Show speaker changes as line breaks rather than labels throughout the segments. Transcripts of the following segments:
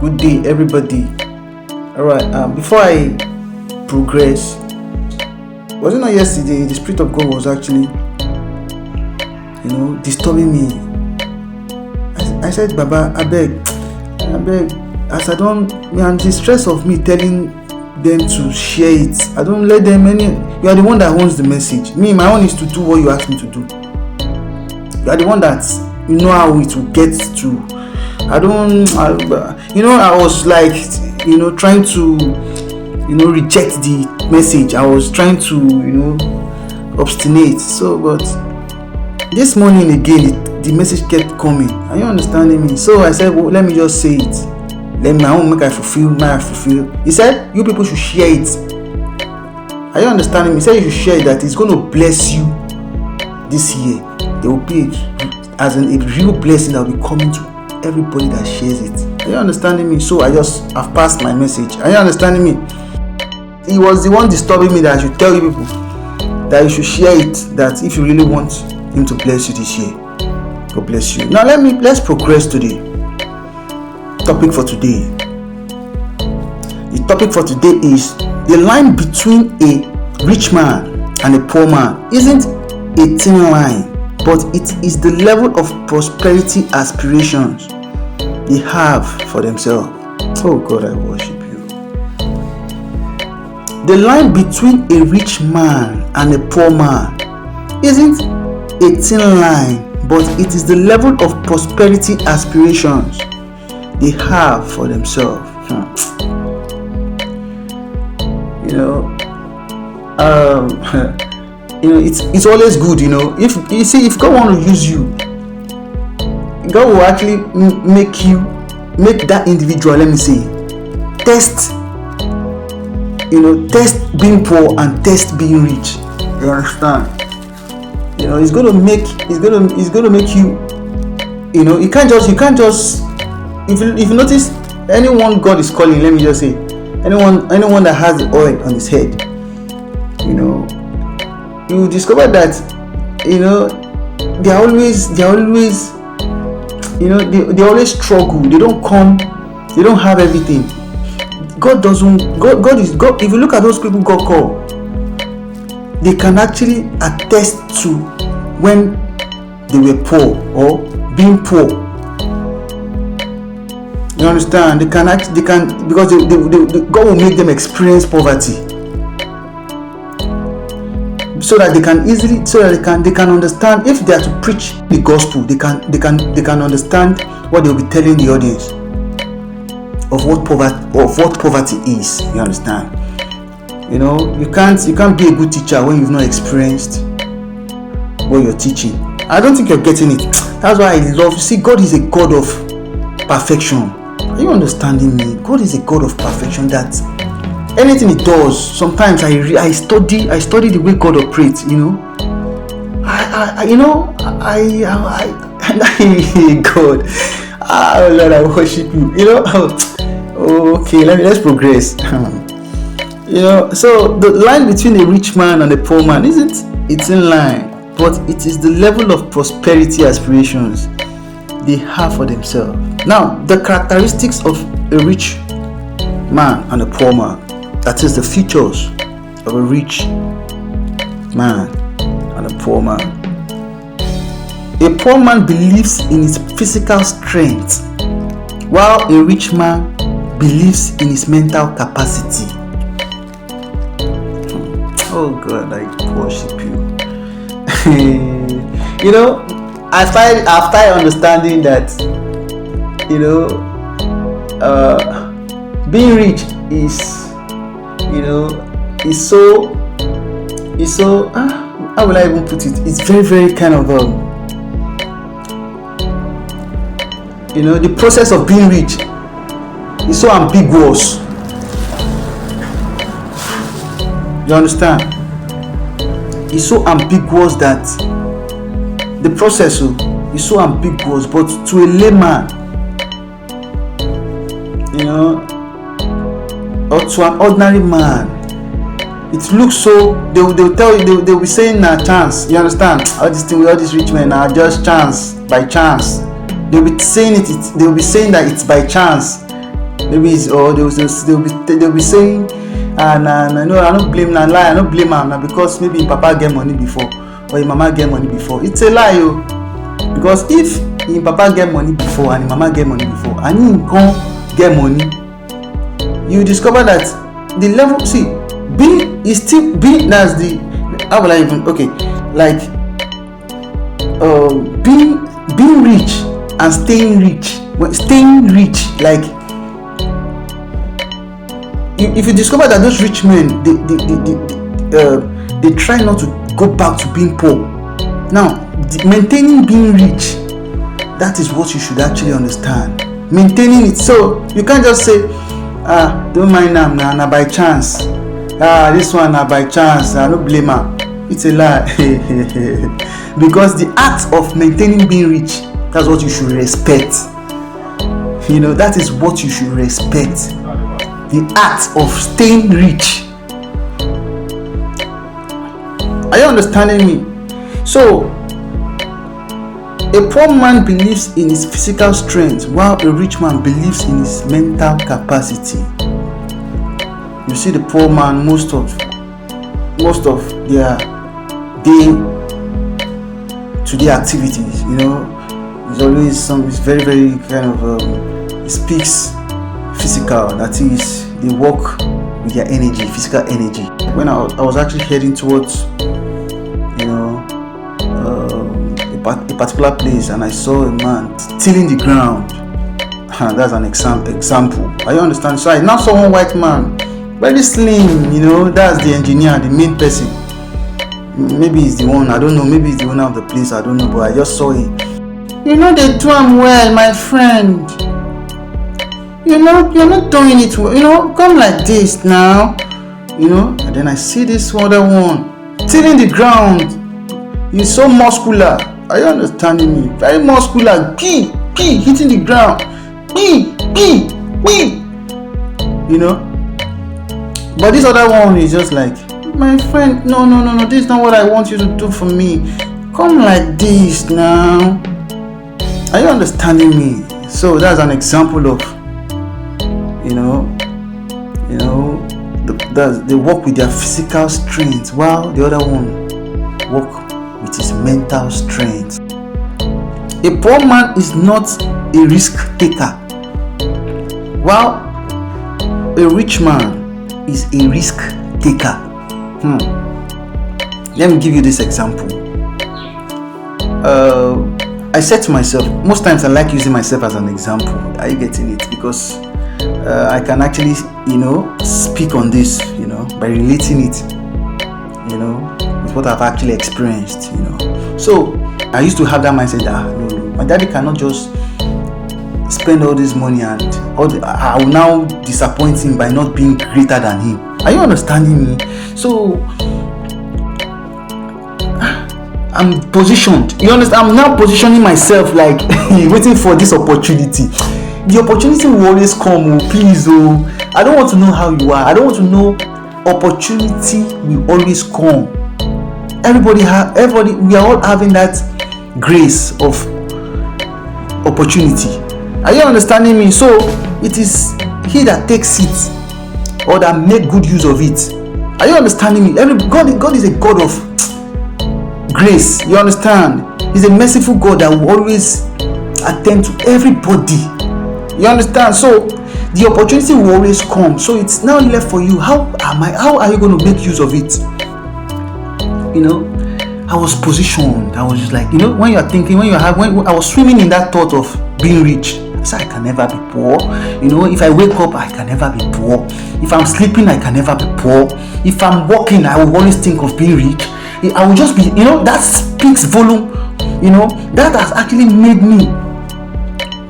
Good day, everybody. All right. Before I progress, was it not yesterday? The Spirit of God was actually, disturbing me. I said, Baba, I beg. As I don't, and the stress of me telling them to share it, I don't let them any. You are the one that owns the message. Me, my own is to do what you ask me to do. You are the one that you know how it will get to. I was like, trying to, reject the message. I was trying to, obstinate. So, but this morning again, the message kept coming. Are you understanding me? So I said, well, let me just say it. Let my own make I fulfill. He said, you people should share it. Are you understanding me? He said you should share it, that it's going to bless you this year. There will be as a real blessing that will be coming to everybody that shares it. Are you understanding me? So I've passed my message. Are you understanding me? He was the one disturbing me that I should tell you people that you should share it, that if you really want him to bless you this year. God bless you. Now let's progress to the topic for today. The topic for today is the line between a rich man and a poor man isn't a thin line, but it is the level of prosperity aspirations they have for themselves. Oh God, I worship you. The line between a rich man and a poor man isn't a thin line, but it is the level of prosperity aspirations they have for themselves. It's always good, if God want to use you, God will actually make that individual, let me say, test being poor and test being rich. You understand? It's going to make you, you can't just if you notice, anyone God is calling, let me just say, anyone that has the oil on his head, you discover that they always struggle. They don't have everything. God is God. If you look at those people God call, they can actually attest to when they were poor or being poor. You understand? They can because God will make them experience poverty, so that they can understand. If they are to preach the gospel, they can understand what they will be telling the audience of what poverty is. You understand? You can't be a good teacher when you've not experienced what you're teaching. I don't think you're getting it. That's why I love. See, God is a God of perfection. Are you understanding me? God is a God of perfection. That anything He does, sometimes I study the way God operates. God, oh Lord, I worship you. Okay, let's progress. So the line between a rich man and a poor man it's in line, but it is the level of prosperity aspirations they have for themselves. Now, the characteristics of a rich man and a poor man, that is the features of a rich man and a poor man. A poor man believes in his physical strength, while a rich man believes in his mental capacity. Oh God, I worship you. After understanding that, being rich is so how will I even put it? It's very, very kind of the process of being rich is so ambiguous. You understand? It's so ambiguous that the process is so ambiguous, but to a layman, or to an ordinary man, it looks so. They'll tell you, they'll be saying chance. You understand? All this thing with all these rich men are just chance, by chance. They'll be saying that it's by chance. maybe it's, or they'll be saying, no, I don't blame, lie, I don't blame her because maybe him papa get money before or him mama get money before. It's a lie, because if him papa get money before and him mama get money before and him can't get money, you discover that the level, being is still being, that's the, how will I even, okay, like being rich and staying rich, like if you discover that those rich men, they try not to go back to being poor. Now, maintaining being rich, that is what you should actually understand. Maintaining it, so you can't just say, don't mind them, na by chance. This one na by chance. I don't blame her. It's a lie. Because the act of maintaining being rich, that's what you should respect. That is what you should respect. The act of staying rich. Are you understanding me? So, a poor man believes in his physical strength, while a rich man believes in his mental capacity. You see, the poor man, most of their day-to-day activities, it's always it's very, very kind of, it speaks physical. That is, they work with their energy, physical energy. When I was actually heading towards, a particular place, and I saw a man tilling the ground. That's an example. Are you understand? So I now saw one white man, very slim. That's the engineer, the main person. Maybe he's the one. I don't know. Maybe he's the owner of the place. I don't know. But I just saw it. They do him well, my friend. You're not doing it well. Come like this now. And then I see this other one tilling the ground. He's so muscular. Are you understanding me? Very muscular. Hitting the ground. But this other one is just like, my friend, no. This is not what I want you to do for me. Come like this now. Are you understanding me? So that's an example of, they work with their physical strength, while the other one work with his mental strength. A poor man is not a risk taker, while a rich man is a risk taker. Let me give you this example. I said to myself, most times I like using myself as an example. Are you getting it? Because I can actually, speak on this, by relating it, with what I've actually experienced, So I used to have that mindset that no, my daddy cannot just spend all this money and I will now disappoint him by not being greater than him. Are you understanding me? So I'm positioned. You understand? I'm now positioning myself like waiting for this opportunity. The opportunity will always come. Please, I don't want to know how you are. I don't want to know. Opportunity will always come. Everybody, we are all having that grace of opportunity. Are you understanding me? So it is he that takes it or that make good use of it. Are you understanding me? God is a God of grace. You understand? He's a merciful God that will always attend to everybody. You understand? So the opportunity will always come. So it's now left for you. How are you going to make use of it? I was positioned. I was just like, when you are thinking, when I was swimming in that thought of being rich. I said, I can never be poor. If I wake up, I can never be poor. If I'm sleeping, I can never be poor. If I'm walking, I will always think of being rich. I will just be, that speaks volume. That has actually made me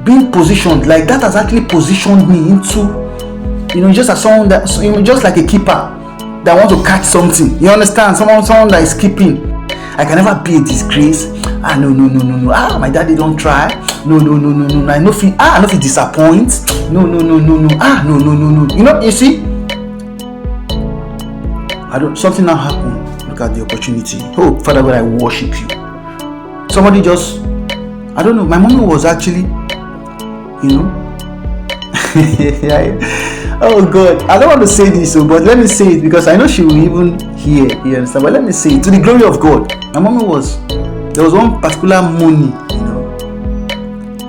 being positioned. Like that has actually positioned me into, just as someone that, just like a keeper that wants to catch something. You understand? Someone that is keeping. I can never be a disgrace. No. My daddy don't try. No. I know if he disappoints. No. You see? Something now happened. Look at the opportunity. Oh, Father God, I worship you. Somebody just, I don't know. My mom was actually, Oh God, I don't want to say this, but let me say it because I know she will even hear. You understand? But let me say it to the glory of God. My mommy there was one particular money,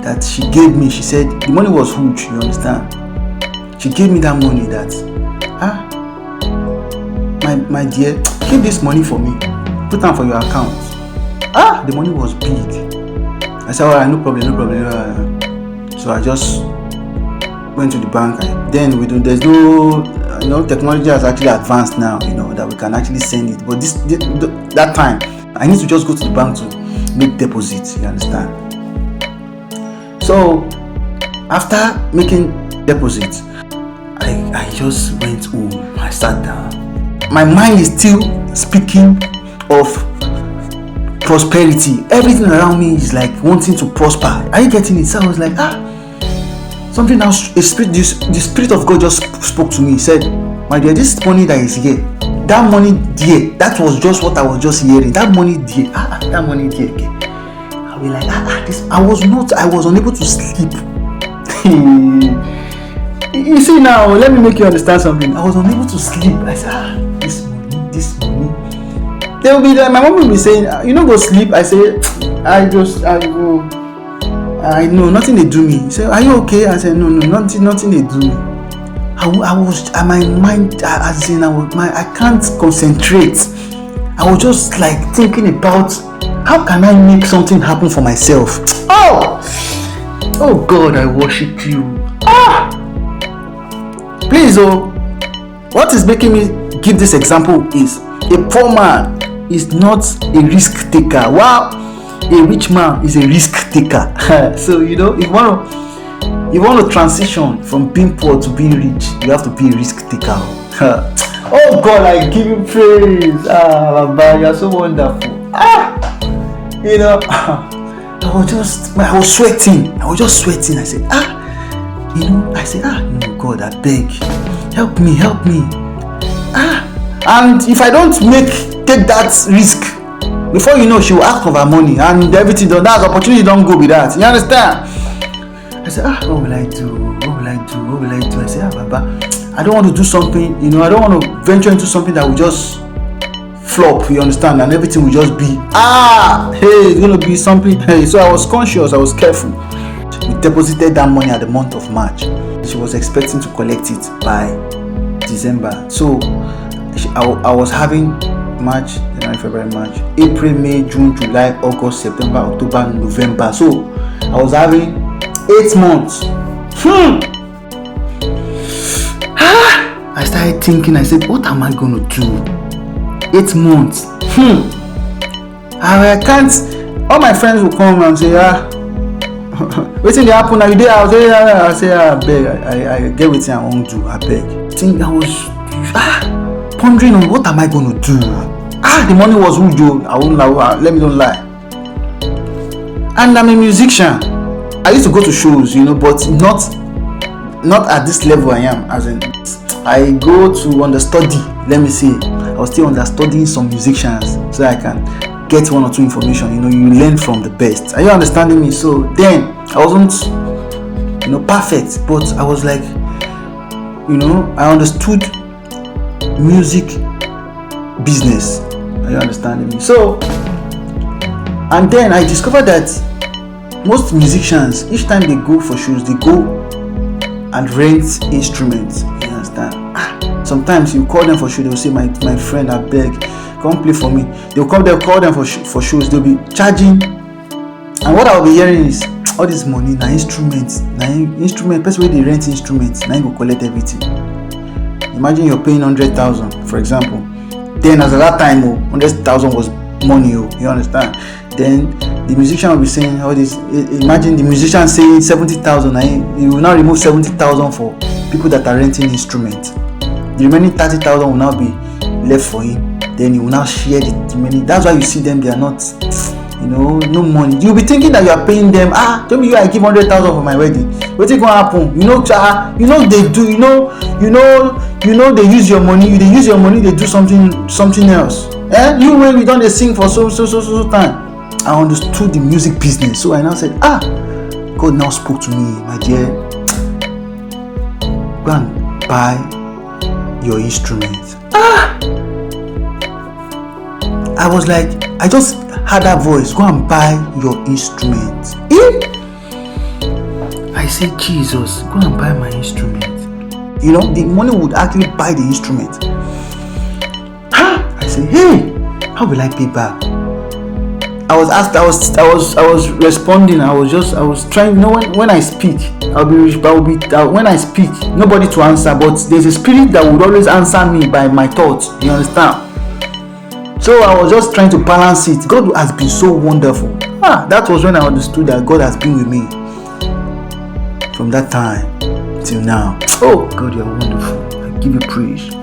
that she gave me. She said the money was huge. You understand? She gave me that money. That my dear, keep this money for me. Put them for your account. The money was big. I said, alright, no problem. So I just went to the bank. There's no, technology has actually advanced now, that we can actually send it. But that time, I need to just go to the bank to make deposits. You understand? So after making deposits, I just went home. I sat down. My mind is still speaking of prosperity. Everything around me is like wanting to prosper. Are you getting it? So I was like, something else. The spirit of God just spoke to me. He said, my dear, this money that is here, that money there, that was just what I was just hearing. That money there, that money there. Okay. I'll be like, I was unable to sleep. You see now, let me make you understand something. I was unable to sleep. I said, this money. They will be like, my mom will be saying, go sleep. I say, I go. I know nothing they do me. He said, are you okay? I said, no, nothing they do me. I was, my mind, I can't concentrate. I was just like thinking about how can I make something happen for myself. Oh God, I worship you. Please, what is making me give this example is a poor man is not a risk taker. Wow, a rich man is a risk taker. So if you want to transition from being poor to being rich, you have to be a risk taker. Oh God, I give you praise. Baba, you are so wonderful. I was sweating. I said, no, God, I beg, help me. And if I don't take that risk, before you know, she will ask for her money and everything. That opportunity don't go with that. You understand? I said, what will I do? I said, Baba, I don't want to do something, I don't want to venture into something that will just flop, you understand, and everything will just be, it's going to be something. So I was conscious, I was careful. We deposited that money at the month of March. She was expecting to collect it by December. So I was having March, January, February, March, April, May, June, July, August, September, October, November. So I was having 8 months. I started thinking, I said, what am I going to do? 8 months. I can't. All my friends will come and say, waiting they happen now, you there? I say, I beg, I get waiting I won't do, I beg. I was pondering on what am I going to do. The money was good, I won't lie, let me don't lie. And I'm a musician. I used to go to shows, but not at this level I am. As in, I go to understudy. Let me say, I was still understudying some musicians so I can get one or two information. You learn from the best. Are you understanding me? So then I wasn't, perfect, but I was like, I understood music business. Are you understanding me? So, and then I discovered that most musicians, each time they go for shows, they go and rent instruments. You understand? Sometimes you call them for show, they will say, my friend, I beg, come play for me. They'll call them for shows, they'll be charging. And what I'll be hearing is, all this money, instrument, person where they rent instruments, now you go collect everything. Imagine you're paying 100,000, for example. Then as at that time, 100,000 was money, you understand? Then the musician will be saying all this. Imagine the musician saying 70,000. You will now remove 70,000 for people that are renting instruments. The remaining 30,000 will now be left for him. Then he will now share the remaining. That's why you see them. They are not, no money. You'll be thinking that you are paying them. Tell me I give 100,000 for my wedding. What's going to happen? They do. They use your money. They use your money. They do something else. You when we don't sing for so time. I understood the music business, so I now said, God now spoke to me, my dear. go and buy your instrument. I was like, I just had that voice, go and buy your instrument. I said, Jesus, go and buy my instrument. You know, the money would actually buy the instrument. I said, hey, how will I pay back? I was responding. I was trying. You know, when I speak, when I speak, nobody to answer, but there's a spirit that would always answer me by my thoughts. You understand? So I was just trying to balance it. God has been so wonderful. That was when I understood that God has been with me from that time till now. Oh God, you are wonderful. I give you praise.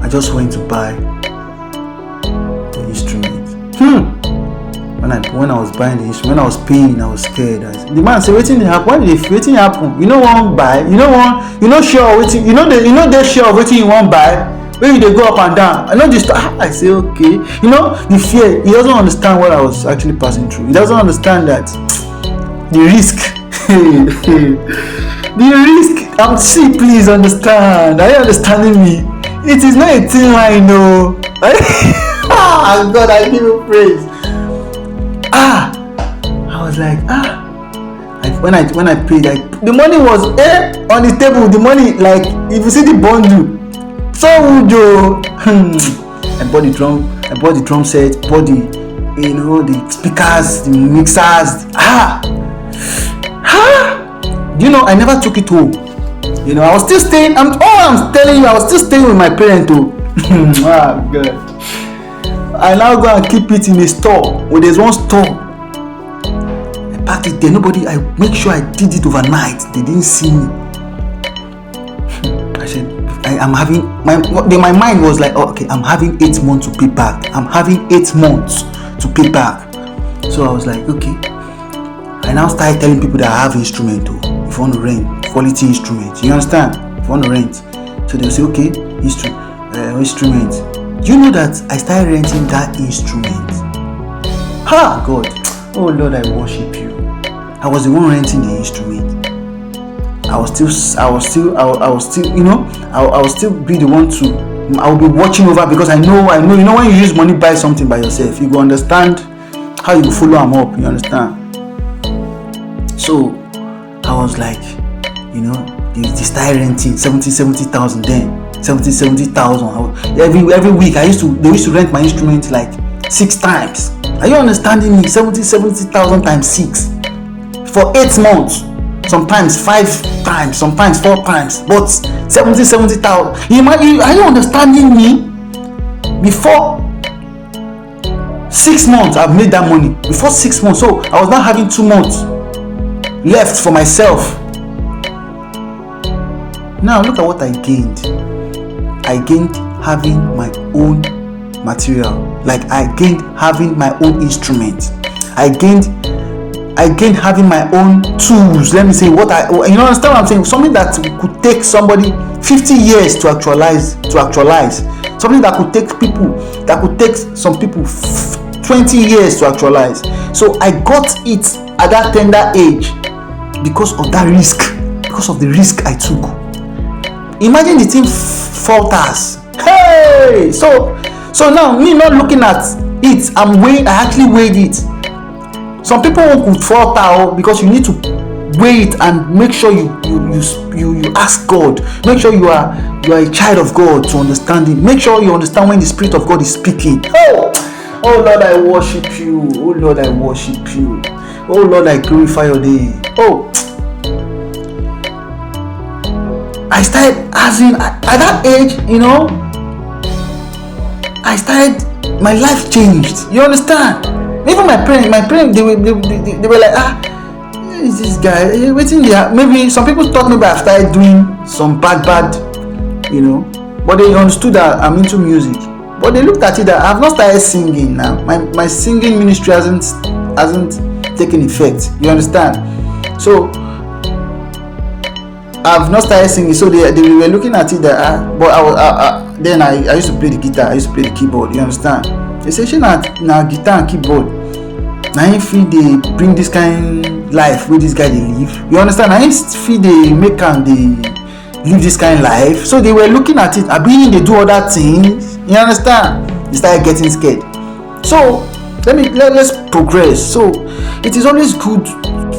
I just went to buy the instrument. When I was buying the instrument, when I was paying, I was scared. The man said, "Waiting happen. Why did waiting happen? You know one buy. You know sure waiting. You know they sure of waiting you won't buy. When they go up and down. I know this. I say okay. You know the fear. He doesn't understand what I was actually passing through. He doesn't understand that the risk. The risk. See, please understand. Are you understanding me? It is not a thin line, no. God, I give you praise. I was like, when I paid, the money was on the table. The money, like, if you see the bundle, so would I bought the drum set, bought the speakers, the mixers. You know, I never took it home. You know, I was still staying. I'm telling you, I was still staying with my parents too. God. I now go and keep it in a store. Where there's one store, I packed it there. I make sure I did it overnight. They didn't see me. I said, I'm having my mind was like, okay, I'm having 8 months to pay back. I'm having 8 months to pay back. So I was like, okay. I now started telling people that I have instrument too. If you want to rent, quality instrument. You understand? If you want to rent, so they'll say, okay, instrument. Do you know that I started renting that instrument? God. Oh Lord, I worship you. I was the one renting the instrument. I will still, you know, I will still be the one to, I will be watching over, because I know, you know, when you use money, buy something by yourself, you go understand how you follow them up, you understand? So, I was like, you know, they started renting 70,000 then. 70,000. Every week they used to rent my instrument like 6 times. Are you understanding me? 70,000 times 6 for 8 months. Sometimes 5 times, sometimes 4 times, but 70,000. Are you understanding me? Before 6 months, I've made that money. Before 6 months, so I was now having 2 months left for myself. Now look at what I gained. I gained having my own material. Like I gained having my own instrument. I gained having my own tools. Let me say you understand what I'm saying? Something that could take somebody 50 years to actualize. Something that could take some people 20 years to actualize. So I got it at that tender age because of that risk. Because of the risk I took. Imagine the thing falters. Hey! So now me not looking at it, I actually weighed it. Some people could falter because you need to weigh it and make sure you ask God. Make sure you are a child of God to understand it. Make sure you understand when the Spirit of God is speaking. Oh Lord, I worship you. Oh Lord, I worship you. Oh Lord, I glorify your name. I started asking at that age, you know, my life changed. You understand? Even my parents, they were like, is this guy waiting there? Maybe some people thought maybe I started doing some bad, you know, but they understood that I'm into music. But they looked at it that I've not started singing now. My singing ministry hasn't taken effect. You understand? So I've not started singing, so they were looking at it that but then I used to play the guitar, I used to play the keyboard. You understand? They say now guitar and keyboard. na him fit dey bring this kind life wey this guy dey live. You understand? Na him fit dey make am dey live this kind life. So they were looking at it, abi him dey do other things. You understand? They started getting scared. So let's progress. So it is always good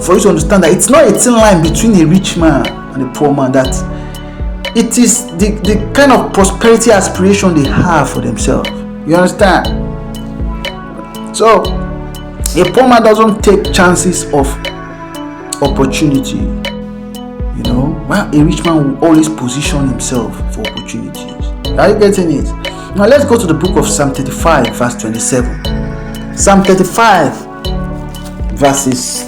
for you to understand that it's not a thin line between a rich man and a poor man, that it is the kind of prosperity aspiration they have for themselves. You understand? So a poor man doesn't take chances of opportunity, you know, while a rich man will always position himself for opportunities. Are you getting it? Now let's go to the book of Psalm 35 verse 27. Psalm 35 verses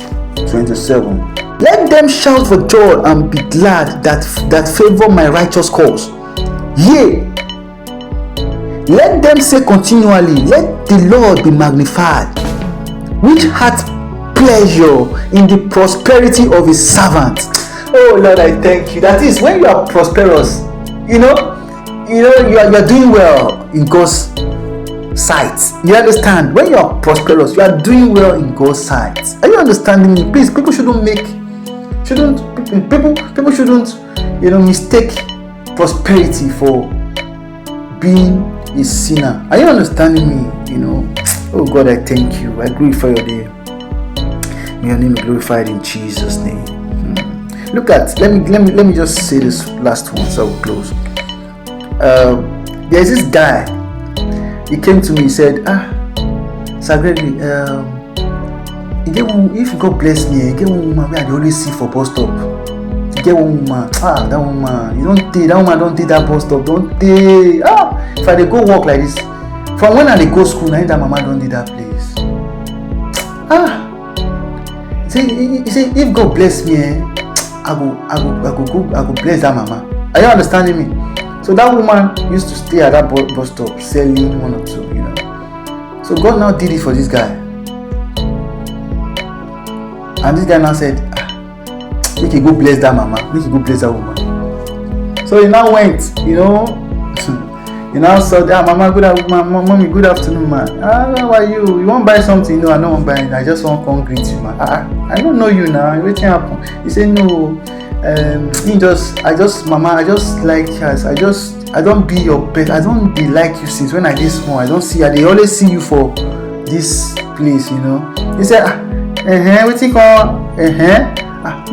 27. Let them shout for joy and be glad that favor my righteous cause. Yea, let them say continually, let the Lord be magnified, which hath pleasure in the prosperity of his servant. Oh Lord, I thank you. That is, when you are prosperous, you are doing well in God's sight. You understand? When you are prosperous, you are doing well in God's sight. Are you understanding me? Please, people shouldn't mistake prosperity for being a sinner. Are you understanding me? Oh God, I thank you. I glorify your name. May your name be glorified in Jesus' name. Look at, let me just say this last one so we'll close. There's this guy. He came to me, he said, Sir Gregory, if God bless me, get one woman where I always see for bus stop. Get one woman, that woman, that woman don't take that bus stop, don't take. If I dey go work like this, from when I dey go school, now that mama don't do that place. He say, if God bless me, I go bless that mama. Are you understanding me? So that woman used to stay at that bus stop selling one or two, So God now did it for this guy. And this guy now said, make you go bless that mama, make you go bless that woman. So he now went, he now saw that mama, mommy, good afternoon, man. How are you? You want to buy something? No, I don't want to buy it. I just want to come greet you, man. I don't know you now. What happened? He said, no. Mama, I just like us. I don't be your pet. I don't be like you since when I did small. I don't see you. They always see you for this place, He said, what you call?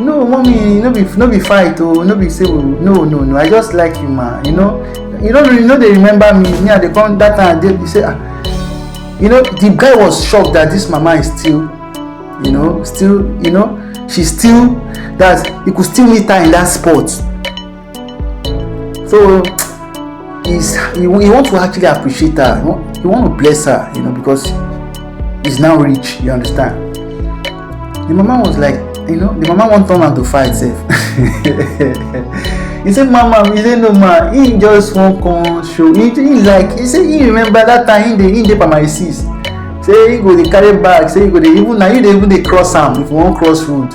No, mommy, no be fight, no be say, no. I just like you, man. They remember me. Me, they come that time. He said, the guy was shocked that this mama is still, she's still. That he could still meet her in that spot. So he wants to actually appreciate her. He want to bless her, because he's now rich. You understand? The mama was like, the mama won't turn out to fight safe. He said, Mama, he said, no, ma, he just won't come show. He said, he remember that time he dey by my sis. Say he go dey carry bag. Say he go dey even dey cross arm if you want cross road.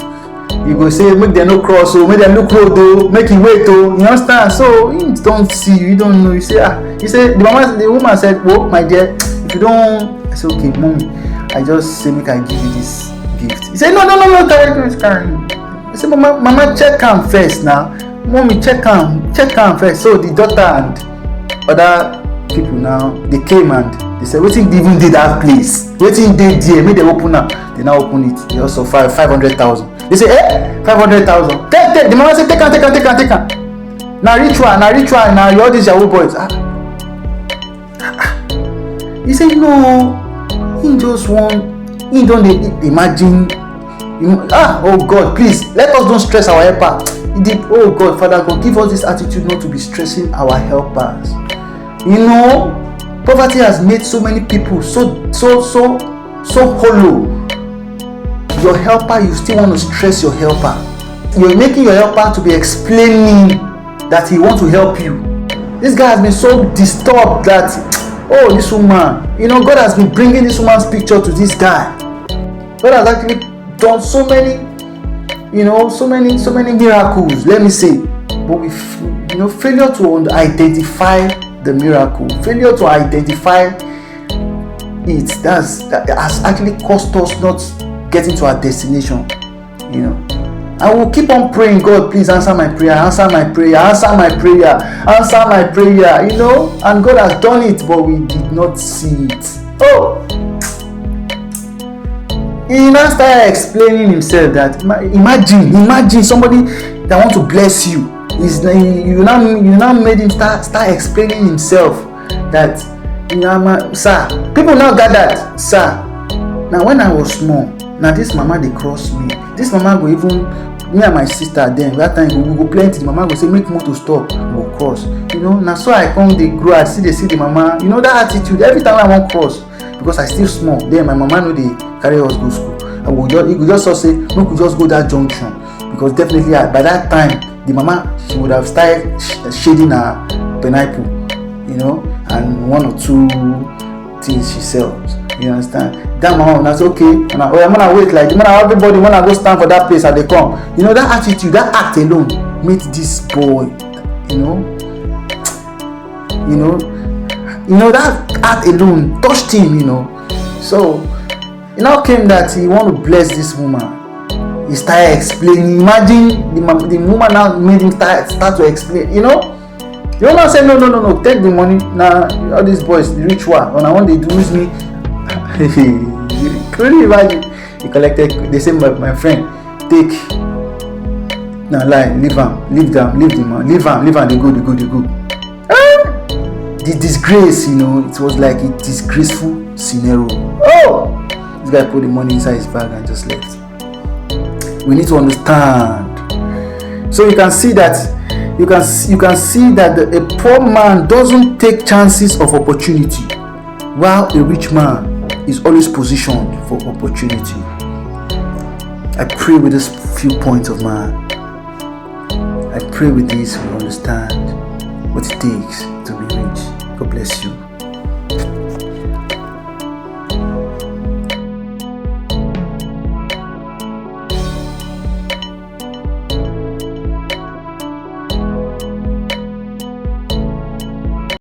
You go say make them no cross, make them look road, make him wait, you understand? So he don't see you, don't know. You say the woman said, well, my dear, if you don't, I said, okay, mommy, I just say make I give you this gift. He said, no, carry. I said, mama, check him first now. Mommy, check him first. So the daughter and other people now, they came and they said, wetin even did that place? Wetin dey there? Make them open up. They now open it. They also 500,000. They say, 500,000. Take. The mama say, take am. Now ritual. Now you all these Yahoo boys. He said, no. He don't imagine. Oh God, please let us don't stress our helper. He did. Oh God, Father God, give us this attitude not to be stressing our helpers. Poverty has made so many people so hollow. Your helper, you still want to stress your helper. You're making your helper to be explaining that he wants to help you. This guy has been so disturbed that, this woman, God has been bringing this woman's picture to this guy. God has actually done so many miracles, let me say. But with, failure to identify the miracle, failure to identify, it, that has actually cost us not getting to our destination. You know, I will keep on praying, God, please answer my prayer, answer my prayer, answer my prayer, answer my prayer, you know, and God has done it, but we did not see it. Oh, he now started explaining himself that imagine somebody that want to bless you. You now made him start explaining himself that, you know, sir, people now gathered, sir. Now when I was small, now this mama they cross me. This mama go even, me and my sister then that time we go plenty. The mama go say make motor stop, we go cross. You know, now so I come they grow, I see the mama. You know that attitude. Every time I want cross, because I still small. Then my mama know they carry us go school. And we could just say we could just go that junction, because definitely by that time the mama, she would have started shading her pineapple, you know, and one or two things she sells. You understand? That mama was okay. And I'm gonna wait like everybody wanna go stand for that place and they come. You know, that attitude, that act alone made this boy, you know, that act alone touched him, you know. So it now came that he want to bless this woman. He started explaining. Imagine the woman now made him start to explain. You know, the woman said, no, take the money. Now all these boys, the rich one, when I want they do with me. Could you imagine? He collected. They say, my friend, take. Now lie, leave the man, leave him. They go. The disgrace, you know, it was like a disgraceful scenario. Oh, this guy put the money inside his bag and just left. We need to understand. So you can see that a poor man doesn't take chances of opportunity, while a rich man is always positioned for opportunity. I pray with this few points of mine. I pray with this we understand what it takes to be rich. God bless you.